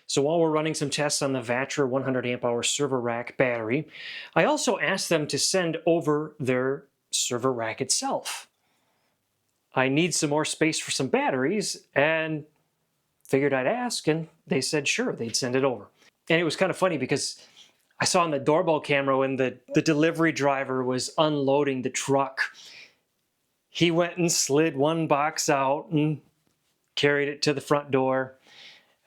So while we're running some tests on the Vatrer 100 amp hour server rack battery, I also asked them to send over their server rack itself. I need some more space for some batteries and figured I'd ask, and they said sure, they'd send it over. And it was kind of funny because I saw on the doorbell camera when the delivery driver was unloading the truck, he went and slid one box out and carried it to the front door.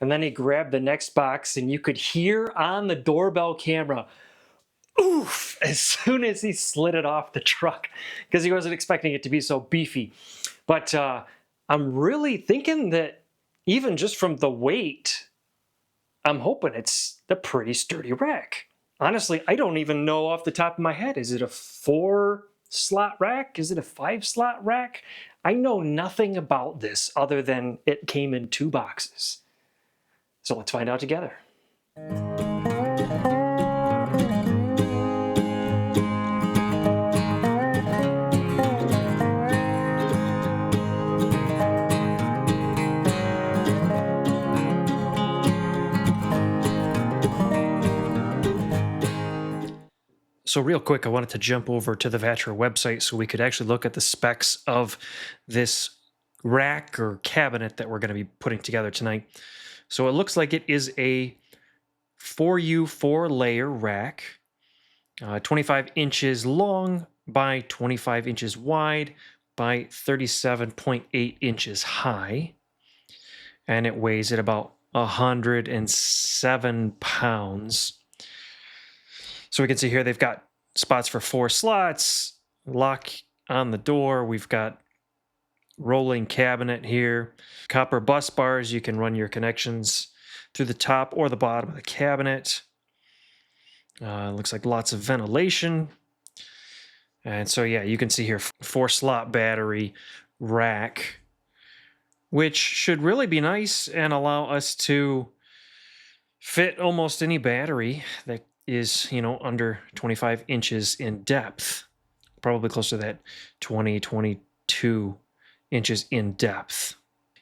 And then he grabbed the next box, and you could hear on the doorbell camera, oof, as soon as he slid it off the truck, because he wasn't expecting it to be so beefy. But I'm really thinking that even just from the weight, I'm hoping it's a pretty sturdy rack. Honestly, I don't even know off the top of my head. Is it a 4-slot rack? Is it a 5-slot rack? I know nothing about this other than it came in 2 boxes. So let's find out together. So real quick, I wanted to jump over to the Vatrer website so we could actually look at the specs of this rack or cabinet that we're going to be putting together tonight. So it looks like it is a 4U 4-layer rack, 25 inches long by 25 inches wide by 37.8 inches high. And it weighs at about 107 pounds. So we can see here they've got spots for 4 slots, lock on the door. We've got rolling cabinet here, copper bus bars. You can run your connections through the top or the bottom of the cabinet. Looks like lots of ventilation. And so yeah, you can see here 4-slot battery rack, which should really be nice and allow us to fit almost any battery that is, under 25 inches in depth, probably close to that 22 inches in depth.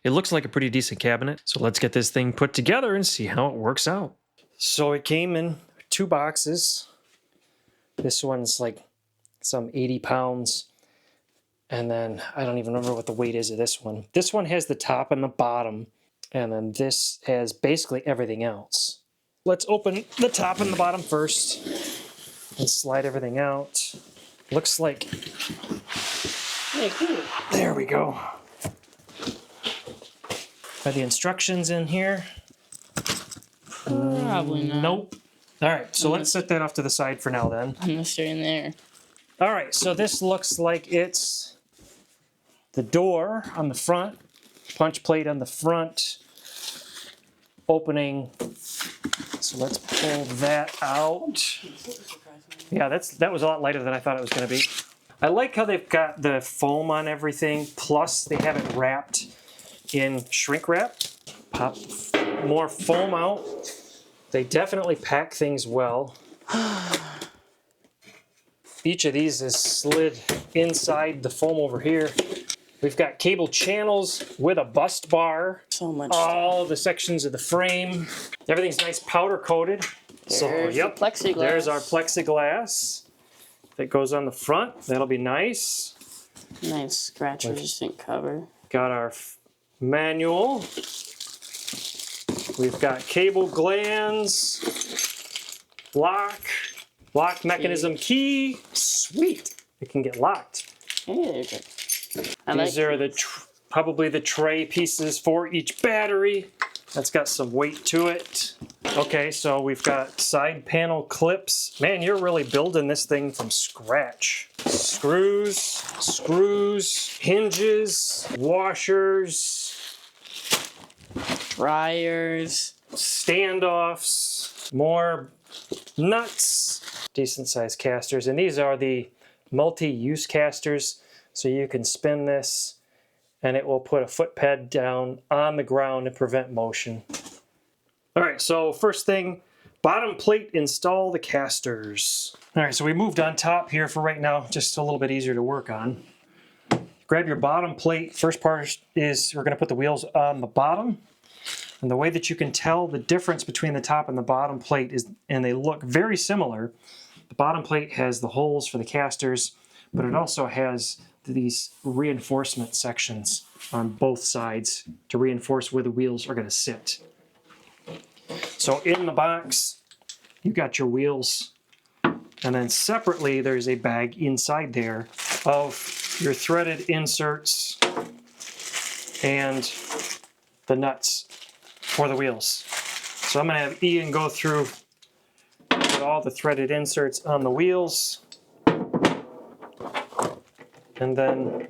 It looks like a pretty decent cabinet, so let's get this thing put together and see how it works out. So it came in 2 boxes. This one's like some 80 pounds, and then I don't even remember what the weight is of this one. This one has the top and the bottom, and then this has basically everything else. Let's open the top and the bottom first and slide everything out. Looks like, hey, cool. There we go. Are the instructions in here? Probably not. Nope. All right, so let's set that off to the side for now then. Unless they're in there. All right, so this looks like it's the door on the front, punch plate on the front, opening. So let's pull that out. Yeah, that was a lot lighter than I thought it was going to be. I like how they've got the foam on everything, plus they have it wrapped in shrink wrap. Pop more foam out. They definitely pack things well. Each of these is slid inside the foam over here. We've got cable channels with a bust bar. So much all the sections of the frame. Everything's nice powder coated. There's the plexiglass. There's our plexiglass that goes on the front. That'll be nice. Nice scratch resistant cover. Got our manual. We've got cable glands, lock mechanism key. Sweet. It can get locked. Hey, These are probably the tray pieces for each battery. That's got some weight to it. Okay, so we've got side panel clips. Man, you're really building this thing from scratch. Screws, hinges, washers, dryers, standoffs, more nuts, decent sized casters. And these are the multi-use casters. So you can spin this and it will put a foot pad down on the ground to prevent motion. All right, so first thing, bottom plate, install the casters. All right, so we moved on top here for right now, just a little bit easier to work on. Grab your bottom plate. First part is we're gonna put the wheels on the bottom. And the way that you can tell the difference between the top and the bottom plate is, and they look very similar. The bottom plate has the holes for the casters, but it also has these reinforcement sections on both sides to reinforce where the wheels are going to sit. So in the box, you've got your wheels, and then separately there's a bag inside there of your threaded inserts and the nuts for the wheels. So I'm going to have Ian go through with all the threaded inserts on the wheels, and then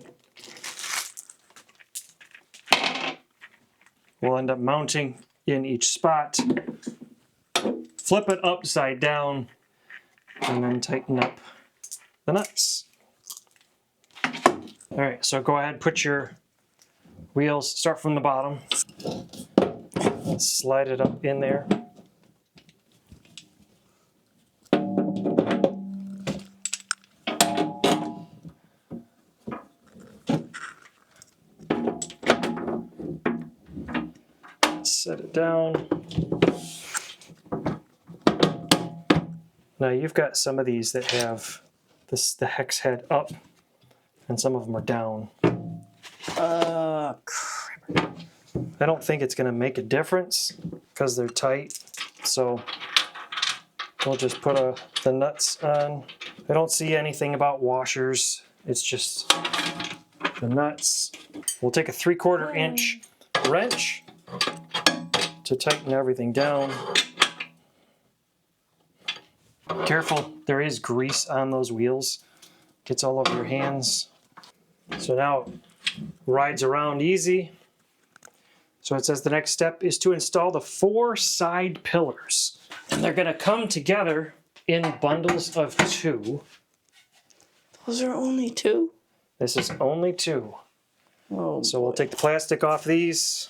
we'll end up mounting in each spot, flip it upside down, and then tighten up the nuts. All right, so go ahead, put your wheels, start from the bottom, slide it up in there. Set it down. Now you've got some of these that have the hex head up, and some of them are down. Crap. I don't think it's going to make a difference because they're tight. So we'll just put the nuts on. I don't see anything about washers. It's just the nuts. We'll take a 3/4 inch wrench to tighten everything down. Careful, there is grease on those wheels. Gets all over your hands. So now it rides around easy. So it says the next step is to install the 4 side pillars. And they're going to come together in bundles of 2. Those are only 2? This is only 2. Oh, so we'll take the plastic off these.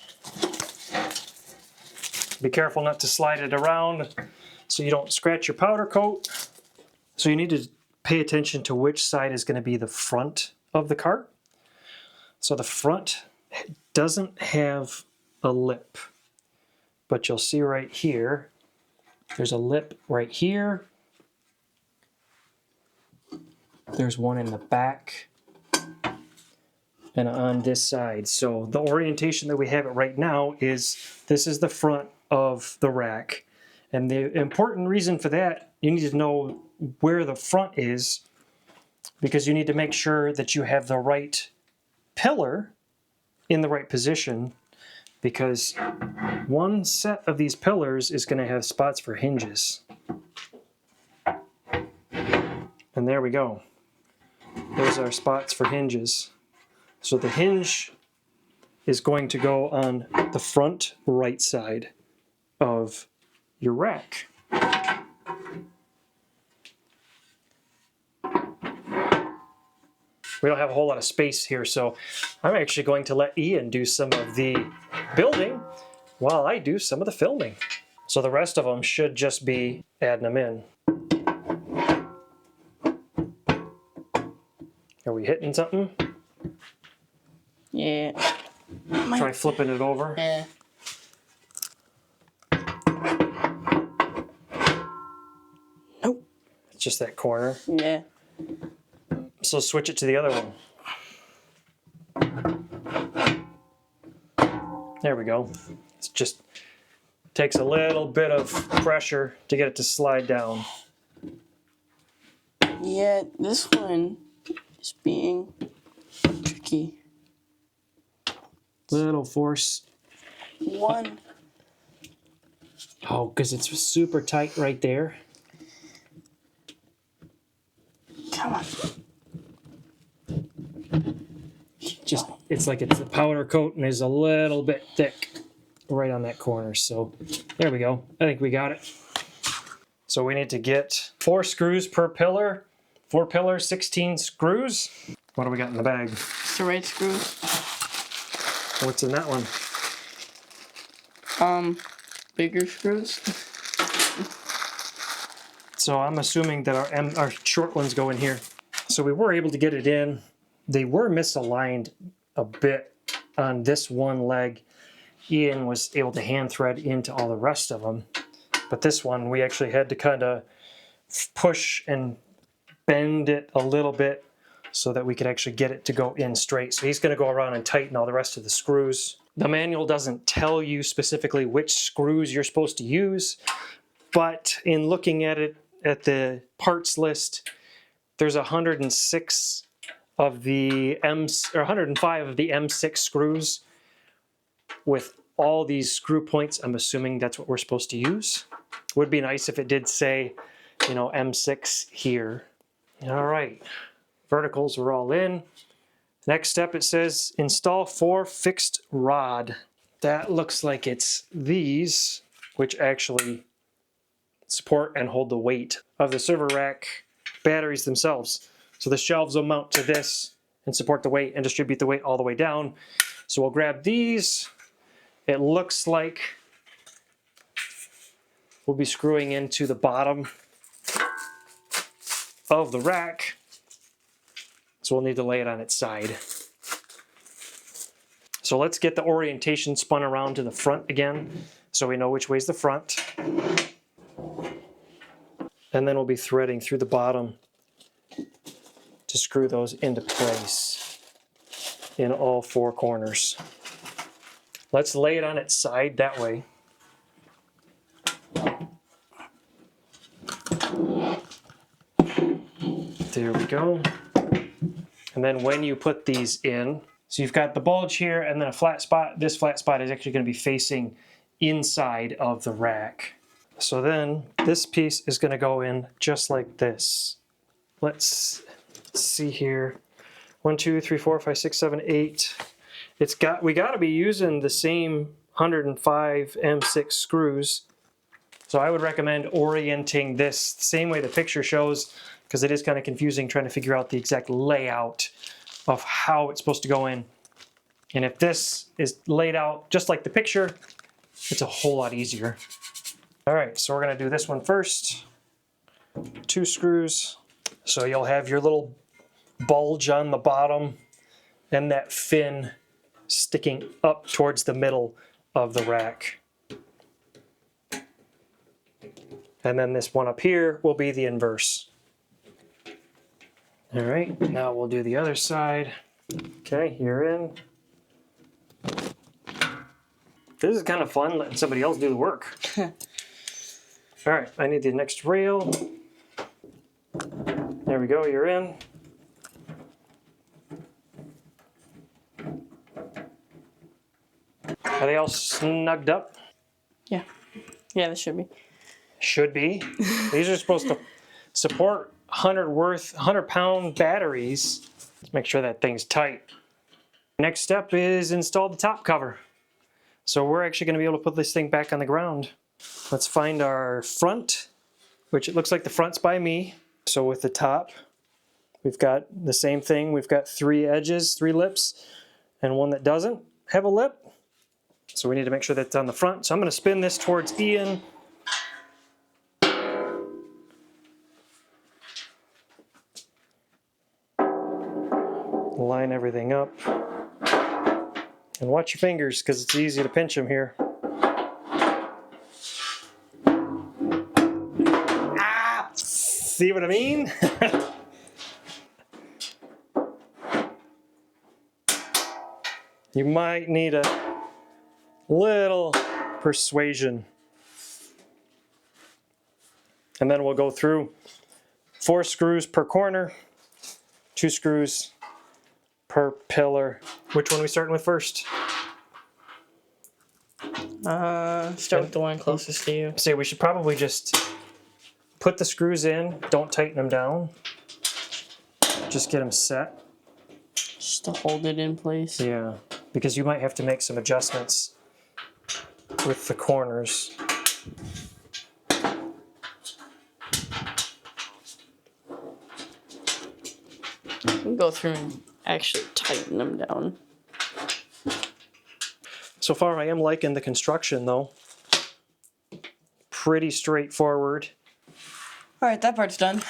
Be careful not to slide it around so you don't scratch your powder coat. So you need to pay attention to which side is going to be the front of the cart. So the front doesn't have a lip, but you'll see right here, there's a lip right here. There's one in the back and on this side. So the orientation that we have it right now is this is the front of the rack. And the important reason for that, you need to know where the front is, because you need to make sure that you have the right pillar in the right position, because one set of these pillars is going to have spots for hinges. And there we go. Those are spots for hinges. So the hinge is going to go on the front right side of your rack. We don't have a whole lot of space here, so I'm actually going to let Ian do some of the building while I do some of the filming. So the rest of them should just be adding them in. Are we hitting something? Yeah. Try flipping it over. Yeah. Nope. It's just that corner. Yeah. So switch it to the other one. There we go. It just takes a little bit of pressure to get it to slide down. Yeah, this one is being tricky. Little force. One. Oh, because it's super tight right there. Come on. Just, it's like it's the powder coat and is a little bit thick right on that corner. So there we go. I think we got it. So we need to get 4 screws per pillar. 4 pillars, 16 screws. What do we got in the bag? It's the right screws. What's in that one? Bigger screws. So I'm assuming that our short ones go in here. So we were able to get it in. They were misaligned a bit on this one leg, Ian was able to hand thread into all the rest of them. But this one, we actually had to kind of push and bend it a little bit so that we could actually get it to go in straight. So he's going to go around and tighten all the rest of the screws. The manual doesn't tell you specifically which screws you're supposed to use, but in looking at it at the parts list, there's 106 of the or 105 of the M6 screws with all these screw points. I'm assuming that's what we're supposed to use. Would be nice if it did say, you know, M6 here. All right, verticals are all in. Next step, it says install 4 fixed rod. That looks like it's these, which actually support and hold the weight of the server rack batteries themselves. So the shelves will mount to this and support the weight and distribute the weight all the way down. So we'll grab these. It looks like we'll be screwing into the bottom of the rack. So we'll need to lay it on its side. So let's get the orientation spun around to the front again so we know which way's the front. And then we'll be threading through the bottom to screw those into place in all 4 corners. Let's lay it on its side that way. There we go. And then when you put these in, so you've got the bulge here and then a flat spot. This flat spot is actually going to be facing inside of the rack. So then this piece is going to go in just like this. Let's see here. 1, 2, 3, 4, 5, 6, 7, 8. We got to be using the same 105 M6 screws. So I would recommend orienting this the same way the picture shows, because it is kind of confusing trying to figure out the exact layout of how it's supposed to go in. And if this is laid out just like the picture, it's a whole lot easier. All right, so we're going to do this one first. 2 screws. So you'll have your little bulge on the bottom and that fin sticking up towards the middle of the rack. And then this one up here will be the inverse. All right, now we'll do the other side. Okay, you're in. This is kind of fun letting somebody else do the work. All right, I need the next rail. There we go, you're in. Are they all snugged up? Yeah. Yeah, they should be. Should be. These are supposed to support 100-pound batteries. Let's make sure that thing's tight. Next step is install the top cover. So we're actually going to be able to put this thing back on the ground. Let's find our front, which it looks like the front's by me. So with the top, we've got the same thing. We've got 3 edges, 3 lips, and one that doesn't have a lip. So we need to make sure that's on the front. So I'm going to spin this towards Ian. Line everything up. And watch your fingers, because it's easy to pinch them here. Ah! See what I mean? You might need a little persuasion. And then we'll go through 4 screws per corner, 2 screws per pillar. Which one are we starting with first? Start with the one closest to you. Say we should probably just put the screws in, don't tighten them down. Just get them set. Just to hold it in place. Yeah, because you might have to make some adjustments with the corners. You can go through and actually tighten them down. So far I am liking the construction though. Pretty straightforward. Alright, that part's done.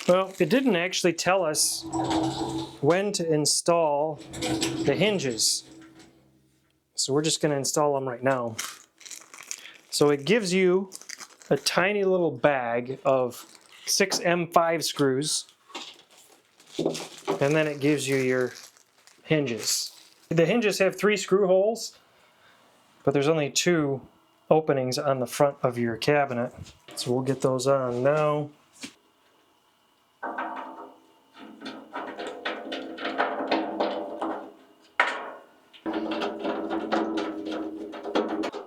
Well, it didn't actually tell us when to install the hinges. So we're just going to install them right now. So it gives you a tiny little bag of 6 M5 screws, and then it gives you your hinges. The hinges have 3 screw holes, but there's only 2 openings on the front of your cabinet. So we'll get those on now.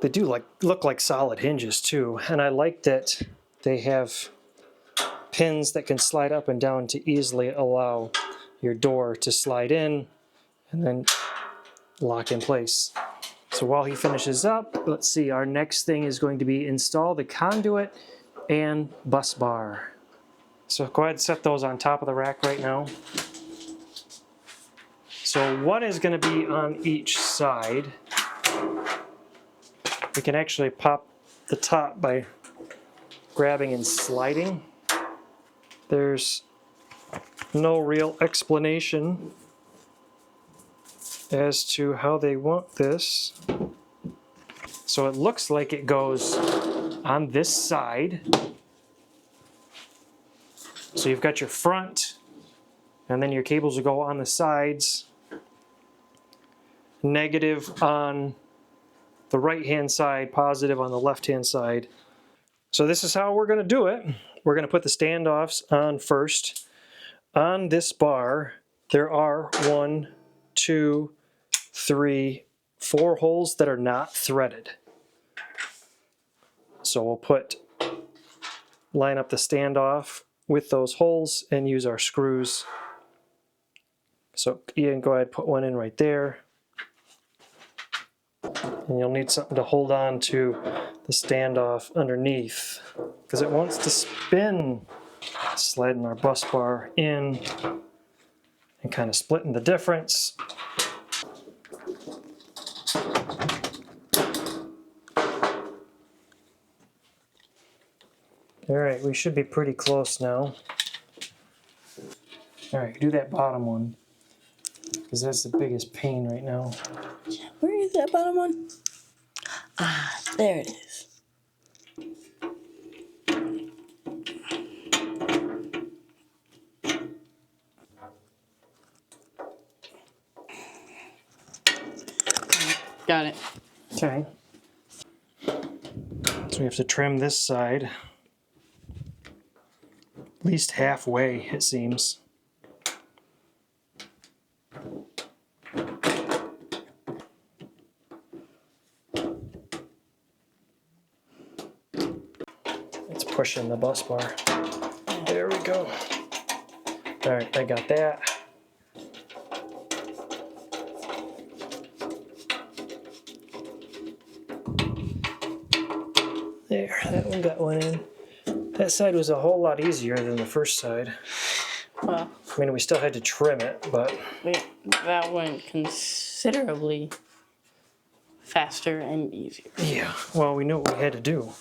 They do look like solid hinges too, and I like that they have pins that can slide up and down to easily allow your door to slide in and then lock in place. So while he finishes up, let's see, our next thing is going to be install the conduit and bus bar. So go ahead and set those on top of the rack right now. So one is going to be on each side. We can actually pop the top by grabbing and sliding. There's no real explanation as to how they want this. So it looks like it goes on this side. So you've got your front, and then your cables will go on the sides. Negative on the right-hand side, positive on the left-hand side. So this is how we're going to do it. We're going to put the standoffs on first. On this bar, there are 1, 2, 3, 4 holes that are not threaded. So we'll line up the standoff with those holes and use our screws. So Ian, go ahead, put one in right there. And you'll need something to hold on to the standoff underneath because it wants to spin. Sliding our bus bar in and kind of splitting the difference. All right, we should be pretty close now. All right, do that bottom one because that's the biggest pain right now. Where is that bottom one? Ah, there it is. Got it. Okay. So we have to trim this side at least halfway, it seems. It's pushing the bus bar. There we go. All right, I got that. There, that one got one in. That side was a whole lot easier than the first side. Well, I mean, we still had to trim it, but... that went considerably faster and easier. Yeah, well, we knew what we had to do.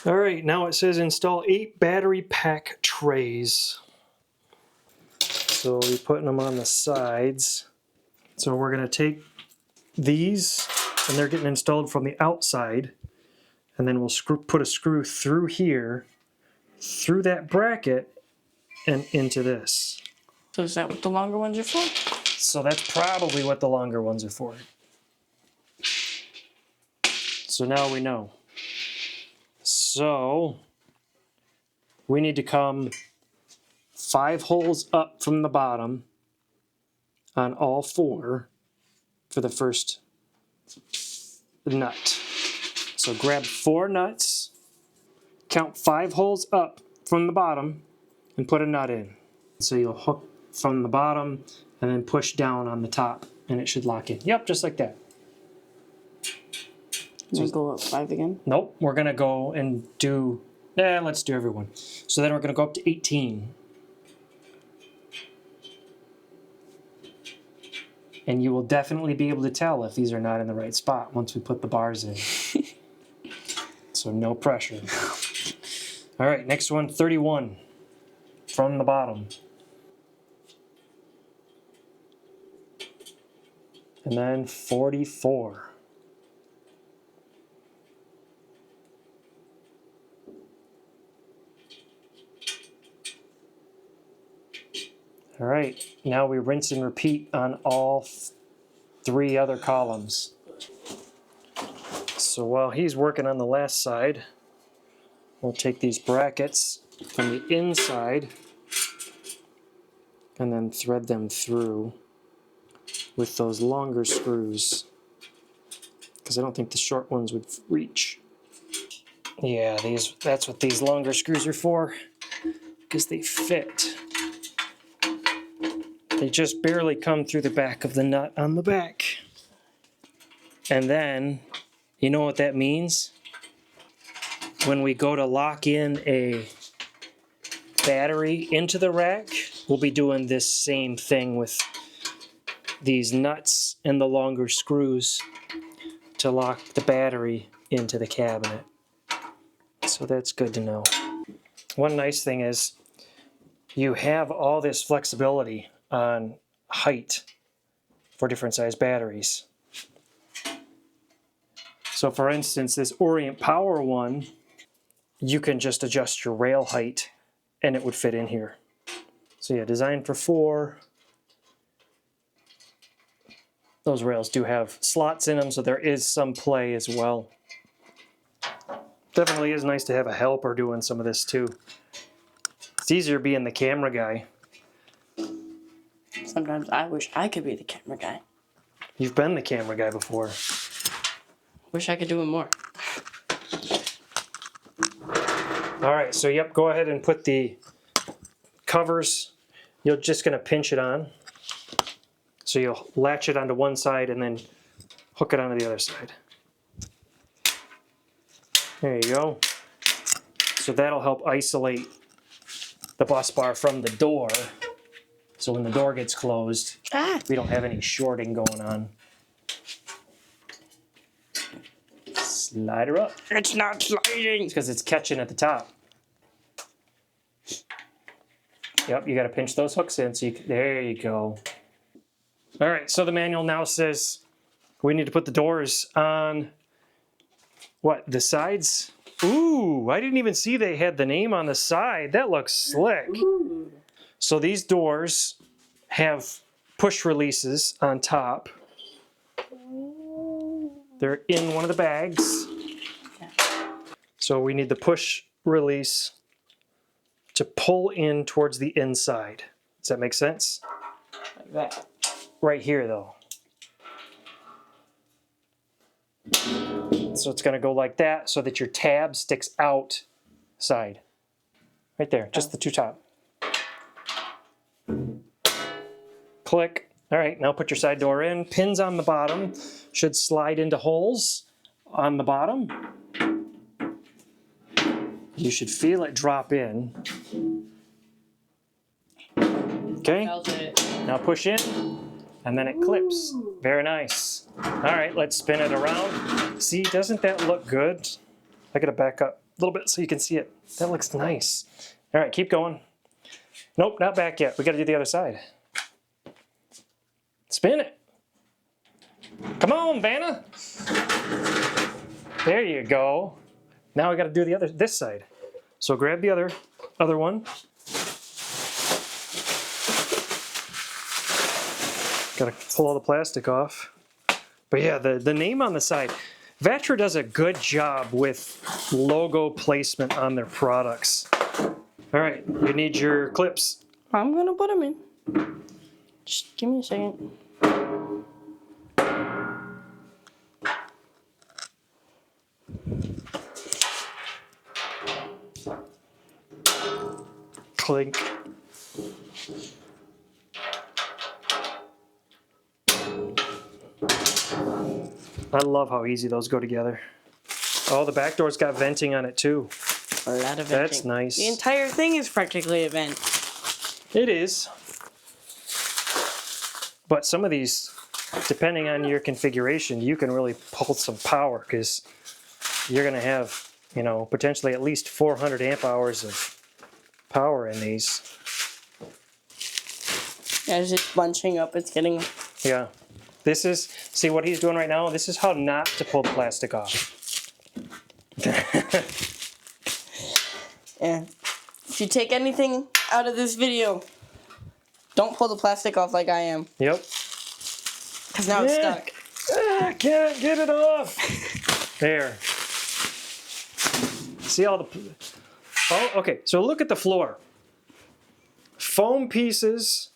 All right, now it says install 8 battery pack trays. So we're putting them on the sides. So we're going to take these, and they're getting installed from the outside. And then we'll put a screw through here, through that bracket, and into this. So is that what the longer ones are for? So that's probably what the longer ones are for. So now we know. So we need to come 5 holes up from the bottom on all 4 for the first nut. So grab 4 nuts, count 5 holes up from the bottom, and put a nut in. So you'll hook from the bottom and then push down on the top, and it should lock in. Yep, just like that. So go up 5 again? Nope, we're gonna go and do, let's do everyone. So then we're gonna go up to 18. And you will definitely be able to tell if these are not in the right spot once we put the bars in. So no pressure. All right, next one, 31 from the bottom. And then 44. All right, now we rinse and repeat on all 3 other columns. So while he's working on the last side, we'll take these brackets from the inside and then thread them through with those longer screws, because I don't think the short ones would reach. Yeah, that's what these longer screws are for, because they fit. They just barely come through the back of the nut on the back. And then, you know what that means? When we go to lock in a battery into the rack, we'll be doing this same thing with these nuts and the longer screws to lock the battery into the cabinet. So that's good to know. One nice thing is you have all this flexibility on height for different size batteries. So for instance, this Orient Power one, you can just adjust your rail height and it would fit in here. So yeah, designed for 4. Those rails do have slots in them, so there is some play as well. Definitely is nice to have a helper doing some of this too. It's easier being the camera guy. Sometimes I wish I could be the camera guy. You've been the camera guy before. Wish I could do it more. All right, so yep, go ahead and put the covers. You're just gonna pinch it on. So you'll latch it onto one side and then hook it onto the other side. There you go. So that'll help isolate the bus bar from the door. So when the door gets closed, we don't have any shorting going on. Slide her up. It's not sliding. It's because it's catching at the top. Yep, you got to pinch those hooks in. So there you go. All right, so the manual now says we need to put the doors on, what, the sides? Ooh, I didn't even see they had the name on the side. That looks slick. Ooh. So these doors have push releases on top. They're in one of the bags. So we need the push release to pull in towards the inside. Does that make sense? Like that. Right here though. So it's going to go like that so that your tab sticks outside. Right there, just the 2 top. Click. All right, now put your side door in. Pins on the bottom should slide into holes on the bottom. You should feel it drop in. Okay, now push in, and then it clips. Very nice. All right, let's spin it around. See, doesn't that look good? I gotta back up a little bit so you can see it. That looks nice. All right, keep going. Nope, not back yet. We gotta do the other side. Spin it. Come on, Vanna. There you go. Now we gotta do this side. So grab the other one. Gotta pull all the plastic off. But yeah, the name on the side. Vatrer does a good job with logo placement on their products. All right, you need your clips. I'm gonna put them in. Just give me a second. Clink. I love how easy those go together. Oh, the back door's got venting on it too. A lot of venting. That's nice. The entire thing is practically a vent. It is. But some of these, depending on your configuration, you can really pull some power because you're going to have, you know, potentially at least 400 amp hours of power in these. As it's bunching up, it's getting... Yeah. This is, see what he's doing right now? This is how not to pull the plastic off. Yeah. If you take anything out of this video, don't pull the plastic off like I am. Yep. Because now it's stuck. I can't get it off. There. See all the... Oh, okay. So look at the floor. Foam pieces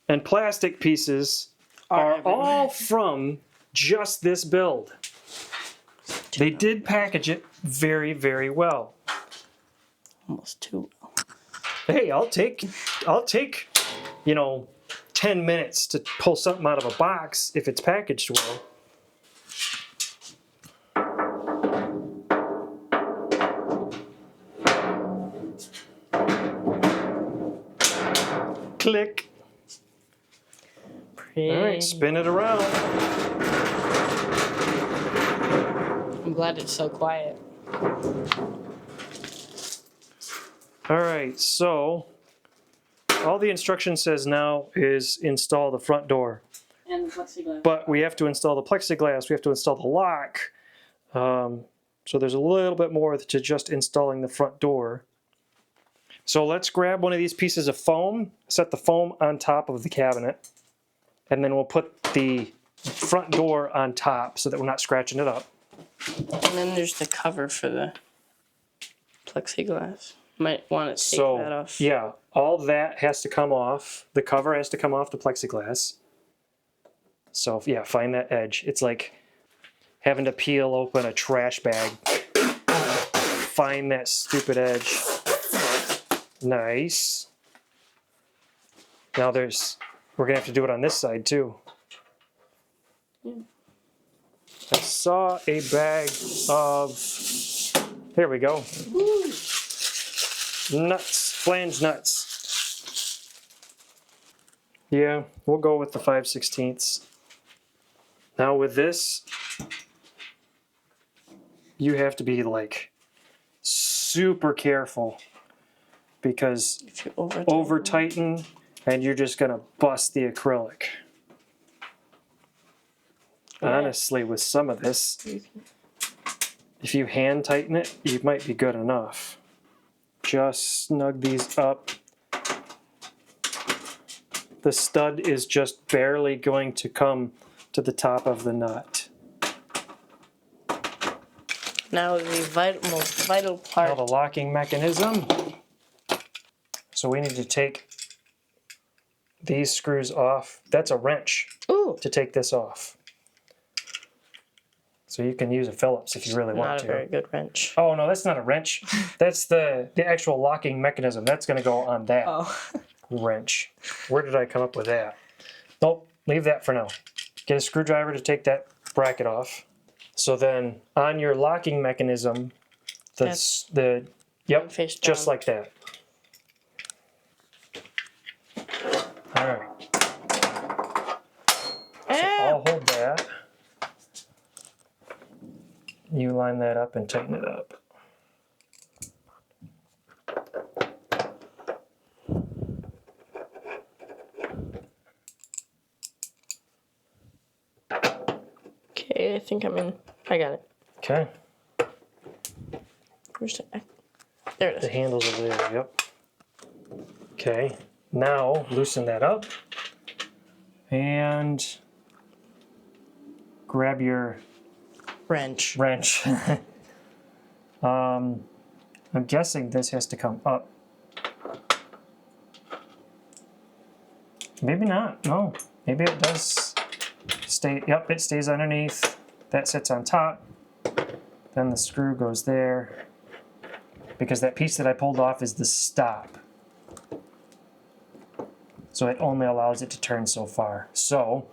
and plastic pieces are all from just this build. They did package it very, very well. Almost too well. Hey, I'll take, you know, 10 minutes to pull something out of a box if it's packaged well. Click. Pretty. All right, spin it around. I'm glad it's so quiet. All right, so all the instruction says now is install the front door. And the plexiglass. But we have to install the plexiglass, we have to install the lock. So there's a little bit more to just installing the front door. So let's grab one of these pieces of foam, set the foam on top of the cabinet, and then we'll put the front door on top so that we're not scratching it up. And then there's the cover for the plexiglass. Might want to take that off. Yeah, all that has to come off. The cover has to come off the plexiglass. So yeah, find that edge. It's like having to peel open a trash bag. Find that stupid edge. Nice. Now we're gonna have to do it on this side too. Yeah. I saw a bag of, here we go. Woo. Nuts, flange nuts. Yeah, we'll go with the 5/16. Now with this, you have to be like super careful because If you over tighten and you're just gonna bust the acrylic. Yeah. Honestly, with some of this, if you hand tighten it, you might be good enough. Just snug these up. The stud is just barely going to come to the top of the nut. Now the most vital Now part. the locking mechanism. So we need to take these screws off. That's a wrench Ooh, to take this off. So you can use a Phillips if you really want not to. a very good wrench. Oh no, that's not a wrench. That's the actual locking mechanism. That's going to go on that Oh. wrench. Where did I come up with that? Nope, leave that for now. Get a screwdriver to take that bracket off. So then on your locking mechanism, yep, Face just down. like that. All right. So I'll hold that. You line that up and tighten it up. Okay, I think I'm in. I got it. Okay. Where's the? There it The is. handle's over there, yep. Okay, now loosen that up and grab your Wrench. wrench. I'm guessing this has to come up. Maybe not, no. Maybe it does stay, yep, it stays underneath. That sits on top. Then the screw goes there. Because that piece that I pulled off is the stop. So it only allows it to turn so far. So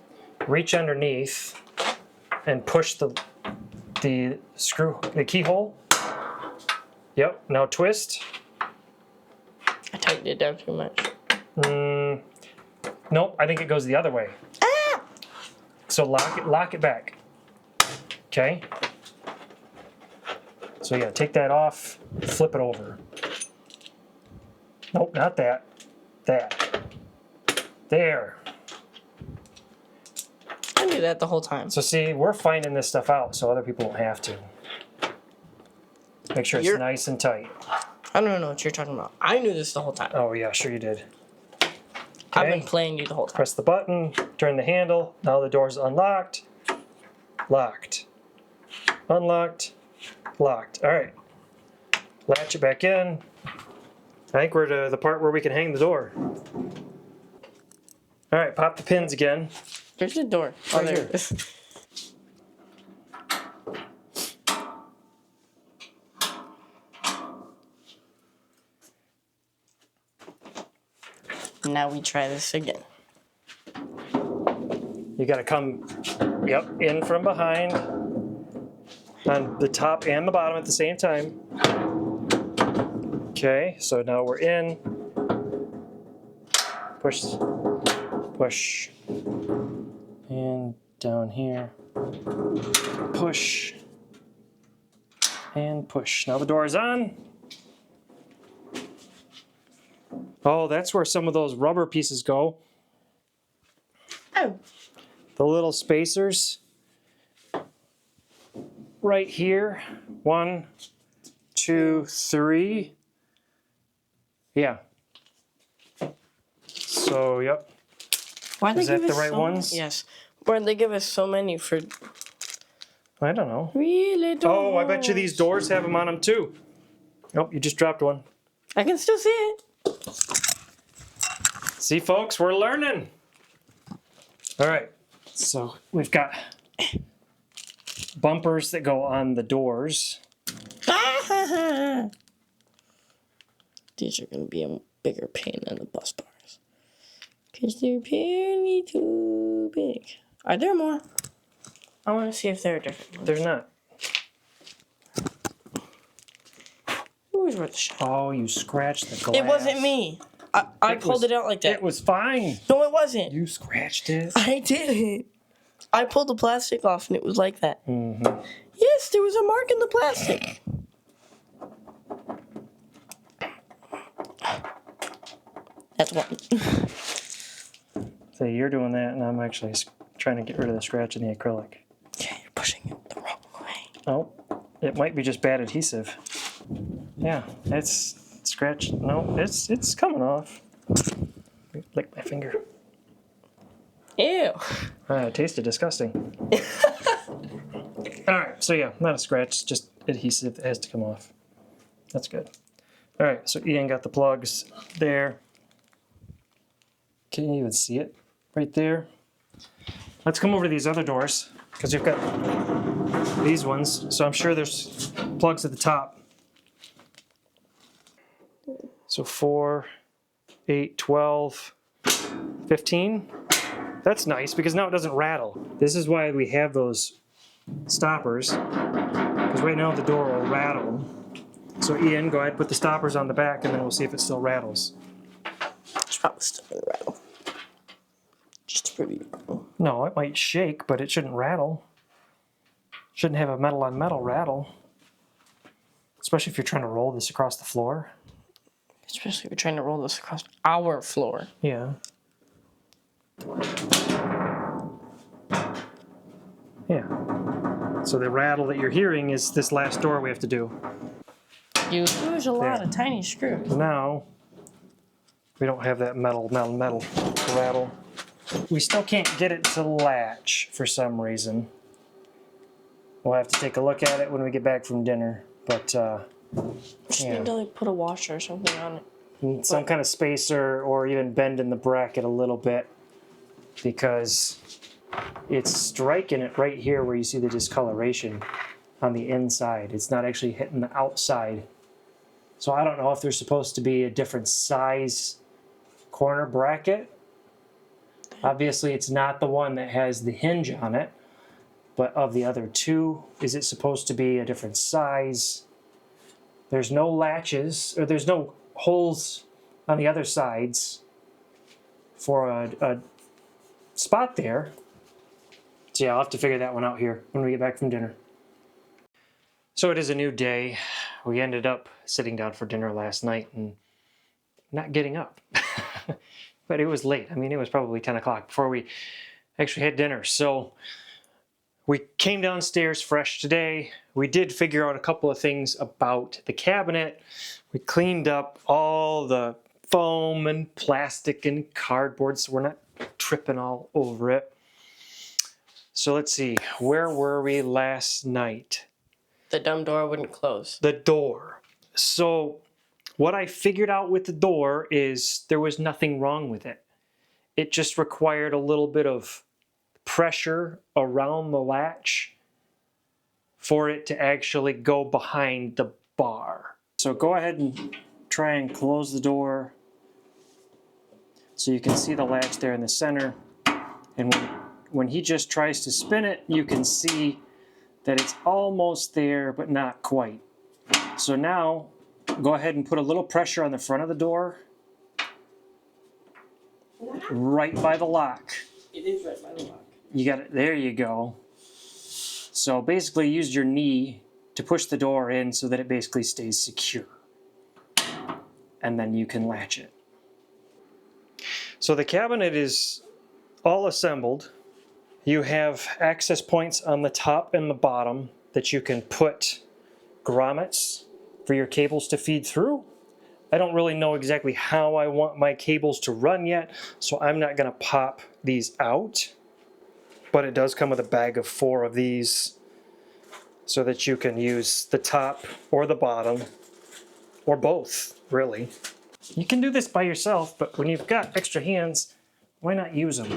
reach underneath and push the screw, the keyhole. Yep, now twist. I tightened it down too much. Nope, I think it goes the other way. Ah! So lock it back. Okay. So yeah, take that off, flip it over. Nope, not that. That. There. I knew that the whole time. So see, we're finding this stuff out so other people don't have to. Make sure it's nice and tight. I don't know what you're talking about. I knew this the whole time. Oh yeah, sure you did. I've been playing you the whole time. Press the button, turn the handle. Now the door's unlocked. Locked. Unlocked. Locked. All right. Latch it back in. I think we're to the part where we can hang the door. All right, pop the pins again. There's the door. Right there here. it is. Now we try this again. You got to come, in from behind on the top and the bottom at the same time. Okay, so now we're in. Push, push, and down here. Push, and push. Now the door is on. Oh, that's where some of those rubber pieces go. Oh. The little spacers. Right here. 1, 2, 3. Yeah. So, yep. Why'd they Is that give the us right so ones? Many? Yes. Why'd they give us so many for... I don't know. Really don't Oh, I bet you these doors have them on them too. Oh, you just dropped one. I can still see it. See, folks, we're learning. All right. So we've got bumpers that go on the doors. These are going to be a bigger pain than the bus bars. Because they're barely too big. Are there more? I want to see if they're different ones. They're not. Always worth a shot. Oh, you scratched the glass. It wasn't me. I pulled it out like that. It was fine. No, it wasn't. You scratched it. I didn't. I pulled the plastic off and it was like that. Mm-hmm. Yes, there was a mark in the plastic. That's one. So you're doing that, and I'm actually trying to get rid of the scratch in the acrylic. Yeah, you're pushing it the wrong way. Oh, it might be just bad adhesive. Yeah, it's scratch. No, it's coming off. Lick my finger. Ew. It tasted disgusting. All right, so yeah, not a scratch, just adhesive that has to come off. That's good. All right, so Ian got the plugs there. Can you even see it right there? Let's come over to these other doors because you've got these ones. So I'm sure there's plugs at the top. So 4, 8, 12, 15. That's nice because now it doesn't rattle. This is why we have those stoppers, because right now the door will rattle. So Ian, go ahead, put the stoppers on the back and then we'll see if it still rattles. It's probably still gonna rattle. Just pretty. No, it might shake, but it shouldn't rattle. Shouldn't have a metal on metal rattle. Especially if you're trying to roll this across the floor. Especially if you're trying to roll this across our floor. Yeah. Yeah. So the rattle that you're hearing is this last door we have to do. You use a lot of tiny screws. Now, we don't have that metal rattle. We still can't get it to latch for some reason. We'll have to take a look at it when we get back from dinner. But, Just need to like put a washer or something on it. need some kind of spacer or even bending the bracket a little bit because it's striking it right here where you see the discoloration on the inside. It's not actually hitting the outside. So I don't know if there's supposed to be a different size corner bracket. Obviously, it's not the one that has the hinge on it, but of the other two, is it supposed to be a different size? There's no latches, or there's no holes on the other sides for a spot there. So yeah, I'll have to figure that one out here when we get back from dinner. So it is a new day. We ended up sitting down for dinner last night and not getting up. But it was late. I mean, it was probably 10 o'clock before we actually had dinner. So we came downstairs fresh today. We did figure out a couple of things about the cabinet. We cleaned up all the foam and plastic and cardboard so we're not tripping all over it. So let's see, where were we last night? The dumb door wouldn't close. The door. So what I figured out with the door is there was nothing wrong with it. It just required a little bit of pressure around the latch for it to actually go behind the bar. So go ahead and try and close the door so you can see the latch there in the center. And when he just tries to spin it, you can see that it's almost there, but not quite. So now, go ahead and put a little pressure on the front of the door, right by the lock. It is right by the lock. You got it, there you go. So basically use your knee to push the door in so that it basically stays secure. And then you can latch it. So the cabinet is all assembled. You have access points on the top and the bottom that you can put grommets for your cables to feed through. I don't really know exactly how I want my cables to run yet, so I'm not going to pop these out. But it does come with a bag of 4 of these so that you can use the top or the bottom, or both, really. You can do this by yourself, but when you've got extra hands, why not use them?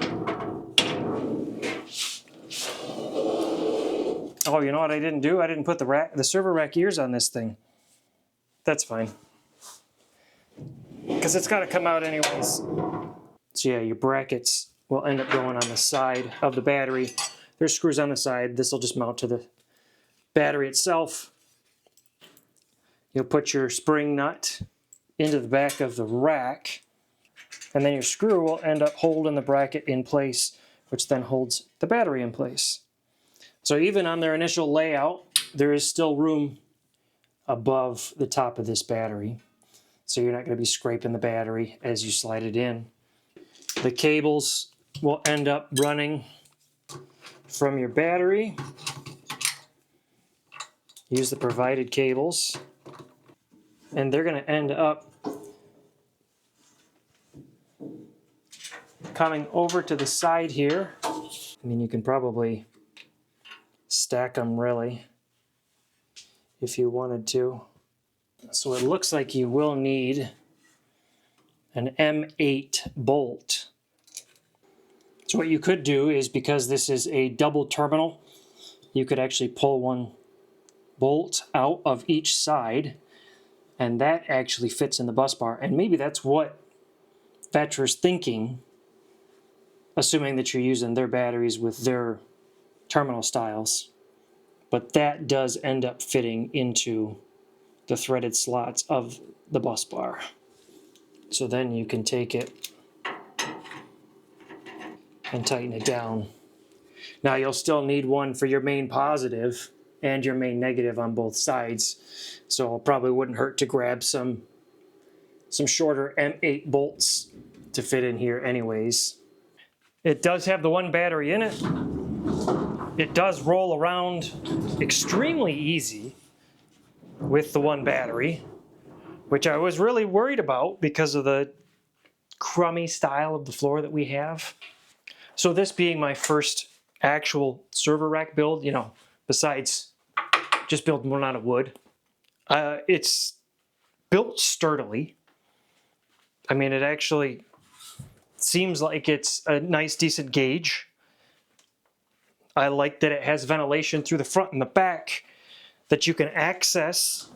Oh, you know what I didn't do? I didn't put the server rack ears on this thing. That's fine. Because it's got to come out anyways. So yeah, your brackets will end up going on the side of the battery. There's screws on the side. This will just mount to the battery itself. You'll put your spring nut into the back of the rack, and then your screw will end up holding the bracket in place, which then holds the battery in place. So even on their initial layout, there is still room above the top of this battery. So you're not going to be scraping the battery as you slide it in. The cables will end up running from your battery. Use the provided cables. And they're going to end up coming over to the side here. I mean, you can probably stack them really if you wanted to. So it looks like you will need an M8 bolt. So what you could do is, because this is a double terminal, you could actually pull one bolt out of each side, and that actually fits in the bus bar. And maybe that's what Vatrer's thinking, assuming that you're using their batteries with their terminal styles. But that does end up fitting into the threaded slots of the bus bar. So then you can take it and tighten it down. Now you'll still need one for your main positive and your main negative on both sides. So it probably wouldn't hurt to grab some shorter M8 bolts to fit in here anyways. It does have the one battery in it. It does roll around extremely easy with the one battery, which I was really worried about because of the crummy style of the floor that we have. So this being my first actual server rack build, you know, besides just building one out of wood, it's built sturdily. I mean, it actually seems like it's a nice, decent gauge. I like that it has ventilation through the front and the back that you can access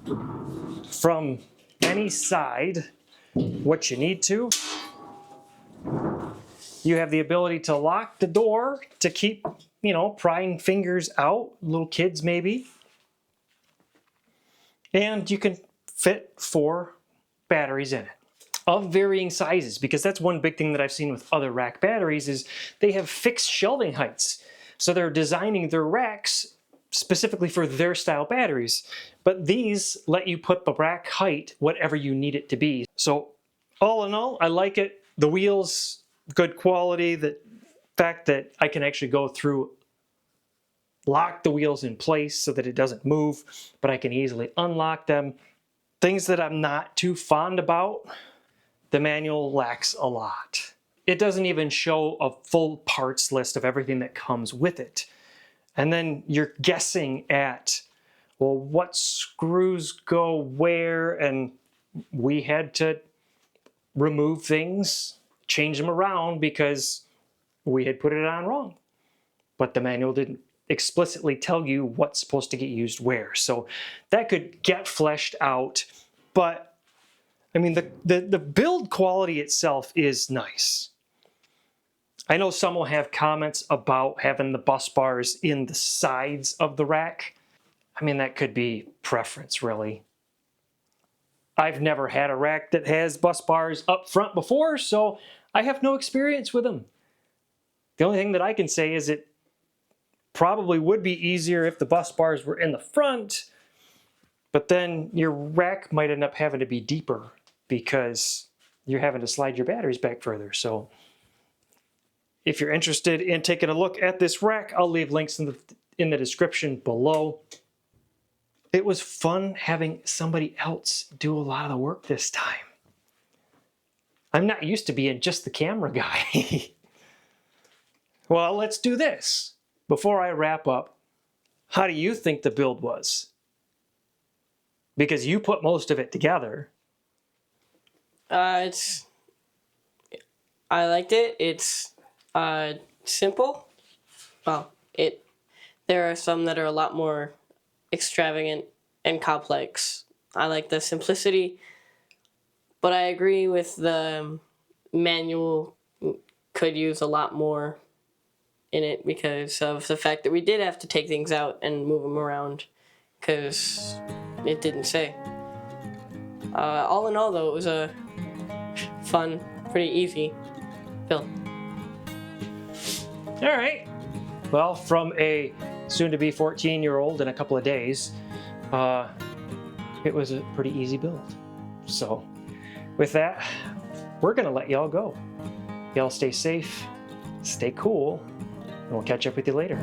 from any side what you need to. You have the ability to lock the door to keep, you know, prying fingers out, little kids maybe. And you can fit 4 batteries in it of varying sizes, because that's one big thing that I've seen with other rack batteries is they have fixed shelving heights. So they're designing their racks specifically for their style batteries. But these let you put the rack height whatever you need it to be. So all in all, I like it. The wheels, good quality. That fact that I can actually go through, lock the wheels in place so that it doesn't move, but I can easily unlock them. Things that I'm not too fond about, the manual lacks a lot. It doesn't even show a full parts list of everything that comes with it. And then you're guessing at, well, what screws go where, and we had to remove things, change them around because we had put it on wrong. But the manual didn't explicitly tell you what's supposed to get used where. So that could get fleshed out. But I mean, the build quality itself is nice. I know some will have comments about having the bus bars in the sides of the rack. I mean, that could be preference, really. I've never had a rack that has bus bars up front before, so I have no experience with them. The only thing that I can say is it probably would be easier if the bus bars were in the front, but then your rack might end up having to be deeper because you're having to slide your batteries back further. So if you're interested in taking a look at this rack, I'll leave links in the description below. It was fun having somebody else do a lot of the work this time. I'm not used to being just the camera guy. Well, let's do this. Before I wrap up, how do you think the build was? Because you put most of it together. I liked it. It's simple. Well, there are some that are a lot more extravagant and complex. I like the simplicity, but I agree with the manual could use a lot more in it because of the fact that we did have to take things out and move them around because it didn't say. All in all, though, it was a fun, pretty easy build. All right. Well, from a soon-to-be 14-year-old in a couple of days, it was a pretty easy build. So with that, we're going to let y'all go. Y'all stay safe, stay cool, and we'll catch up with you later.